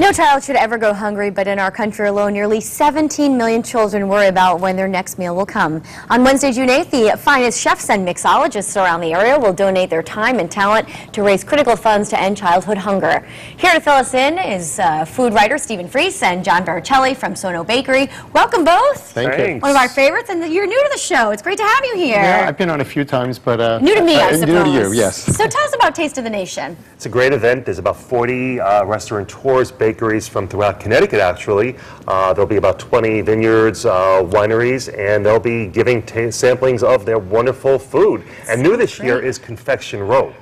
No child should ever go hungry, but in our country alone, nearly 17 million children worry about when their next meal will come. On Wednesday, June 8th, the finest chefs and mixologists around the area will donate their time and talent to raise critical funds to end childhood hunger. Here to fill us in is food writer Stephen Freese and John Baricelli from Sono Bakery. Welcome both. Thank you. One of our favorites, and you're new to the show. It's great to have you here. Yeah, I've been on a few times, but... new to me, I suppose. New to you, yes. So tell us about Taste of the Nation. It's a great event. There's about 40 restaurateurs, bakeries from throughout Connecticut, actually. There'll be about 20 vineyards, wineries, and they'll be giving samplings of their wonderful food. And new this year is Confection Row.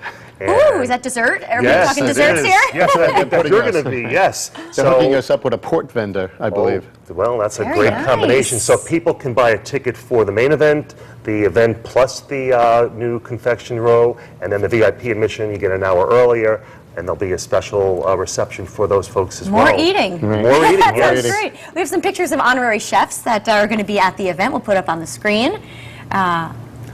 Ooh, is that dessert? Are we talking desserts here? Yes, that's you're going to be, yes. They're hooking us up with a port vendor, I believe. Well, that's a Very great nice. combination. So people can buy a ticket for the main event, the event plus the new Confection Row, and then the VIP admission, you get an hour earlier. And there'll be a special reception for those folks as well. More eating. More eating, That yes. sounds great. We have some pictures of honorary chefs that are going to be at the event. We'll put up on the screen.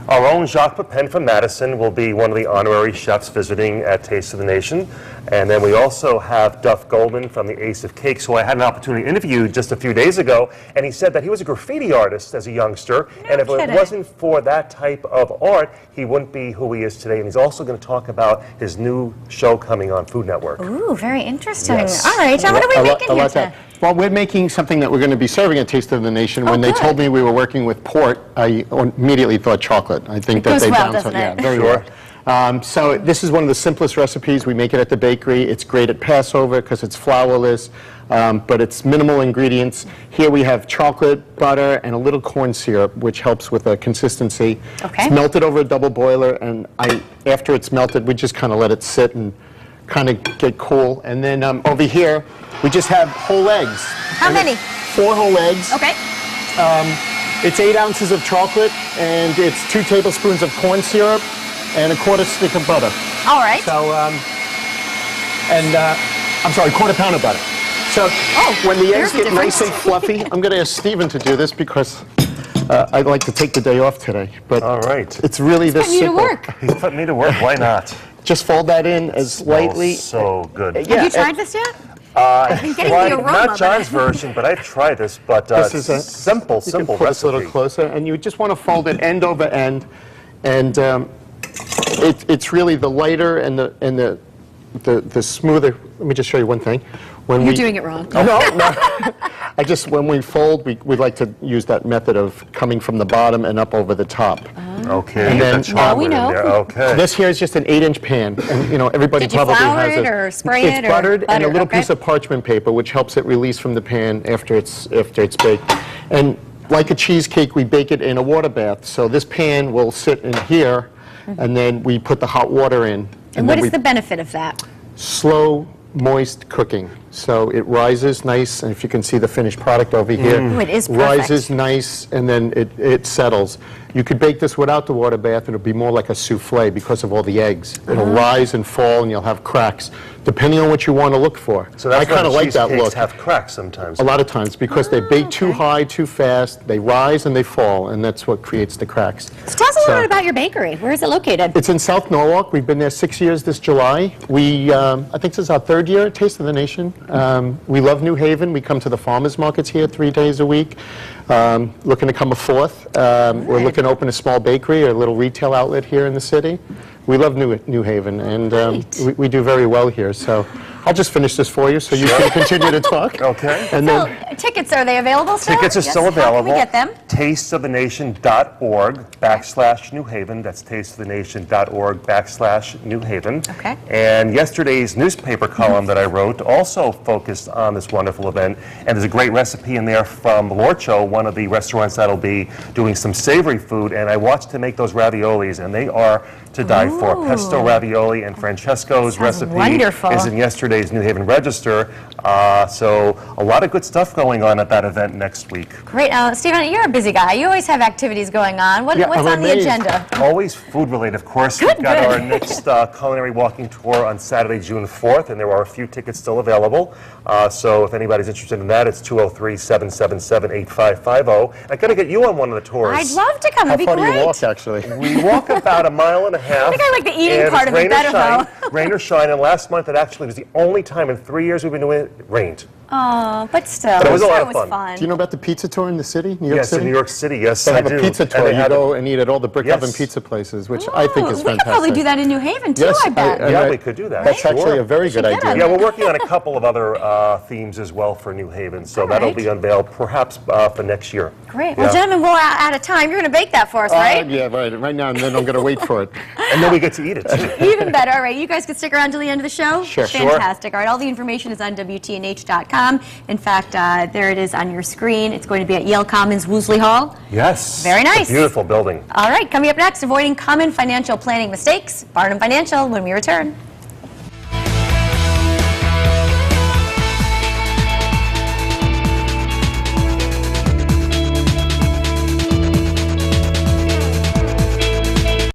Our own Jacques Pepin from Madison will be one of the honorary chefs visiting at Taste of the Nation. And then we also have Duff Goldman from the Ace of Cakes, who I had an opportunity to interview just a few days ago. And he said that he was a graffiti artist as a youngster. And if it wasn't for that type of art, he wouldn't be who he is today. And he's also going to talk about his new show coming on Food Network. Ooh, very interesting. Yes. All right, John, what are we making here today? Well, we're making something that we're going to be serving at Taste of the Nation. When they told me we were working with port, I immediately thought chocolate. I think that goes they well, bounced doesn't yeah, it? very well. So this is one of the simplest recipes. We make it at the bakery. It's great at Passover because it's flourless, but it's minimal ingredients. Here we have chocolate, butter, and a little corn syrup, which helps with the consistency. Okay. It's melted over a double boiler, and after it's melted, we just kind of let it sit and kind of get cool. And then over here, we just have whole eggs. How many? 4 whole eggs. Okay. It's 8 ounces of chocolate, and it's 2 tablespoons of corn syrup, and a 1/4 stick of butter. All right. So, I'm sorry, 1/4 pound of butter. So, when the eggs get nice and fluffy, I'm going to ask Stephen to do this because I'd like to take the day off today. But All right. it's really this simple. Put you to work. He's put me to work. Why not? Just fold that in as lightly. So good. Yeah, Have you tried this yet? I've getting tried, the aroma, not but- John's version, but I've tried this. But This is a simple You can put recipe. this a little closer, and you just want to fold it end over end, and it's really the lighter and the smoother. Let me just show you one thing. When You're doing it wrong. No. When we fold, we like to use that method of coming from the bottom and up over the top. Okay. And then- the chocolate we in know. there. Okay. This here is just an 8-inch pan, and everybody Did you probably flour has it or spray it's it or buttered and a butter? little Okay. piece of parchment paper, which helps it release from the pan after it's baked. And like a cheesecake, we bake it in a water bath. So this pan will sit in here, and then we put the hot water in. And what then is the benefit of that? slow, moist cooking. So it rises nice, and if you can see the finished product over here, Ooh, it is perfect. rises nice, and then it settles. You could bake this without the water bath, and it'll be more like a souffle because of all the eggs. It'll rise and fall, and you'll have cracks, depending on what you want to look for. So that's I kind of why the like that cheesecakes look. have cracks sometimes. A lot of times, because they bake too high, too fast, they rise and they fall, and that's what creates the cracks. So tell us a little bit about your bakery. Where is it located? It's in South Norwalk. We've been there 6 years this July. I think this is our 3rd year at Taste of the Nation. We love New Haven. We come to the farmers markets here 3 days a week. Looking to come a 4th. We're looking to open a small bakery or a little retail outlet here in the city. We love New Haven, and we do very well here. So I'll just finish this for you so you can continue to talk. Okay. And So, then, tickets, are they available still? Tickets are still Yes. available. How can we get them? tasteofthenation.org/New Haven. That's tasteofthenation.org/New Haven. Okay. And yesterday's newspaper column that I wrote also focused on this wonderful event. And there's a great recipe in there from Lorcho, one of the restaurants that'll be doing some savory food. And I watched him make those raviolis, and they are to die for. Pesto ravioli, and Francesco's recipe wonderful. is in yesterday's New Haven Register. So a lot of good stuff going going on at that event next week. Great. Stephen, you're a busy guy. You always have activities going on. What's I'm on the amazed. agenda? Always food-related, of course. We've got our next culinary walking tour on Saturday, June 4th, and there are a few tickets still available. So if anybody's interested in that, it's 203-777-8550. I got to get you on one of the tours. I'd love to come. How It'd be far do great. you walk, actually? We walk about 1.5 miles. I think I like the eating and part of it's it better, though. rain or shine, and last month it actually was the only time in 3 years we've been doing it rained. Oh, but still, But it was a lot of was fun. fun. Do you know about the pizza tour in the city, New York Yes, City? in New York City, yes, They I have do. a pizza And tour. they You have go and eat at all the brick oven Yes. pizza places, which I think is We fantastic. could probably do that in New Haven, too, I bet. Yeah, we could do that. That's Sure. actually a very good should get idea. them. Yeah, we're working on a couple of other themes as well for New Haven, so All that'll right. be unveiled perhaps for next year. Great. Yeah. Well, gentlemen, we're out of time. You're going to bake that for us, right? Yeah, right now, and then I'm going to wait for it. And then we get to eat it, too. Even better. All right, you guys can stick around till the end of the show? Sure. Fantastic. All right, all the information is on WTNH.com. In fact, there it is on your screen. It's going to be at Yale Commons, Woolsey Hall. Yes. Very nice. It's a beautiful building. All right, coming up next, avoiding common financial planning mistakes. Barnum Financial when we return.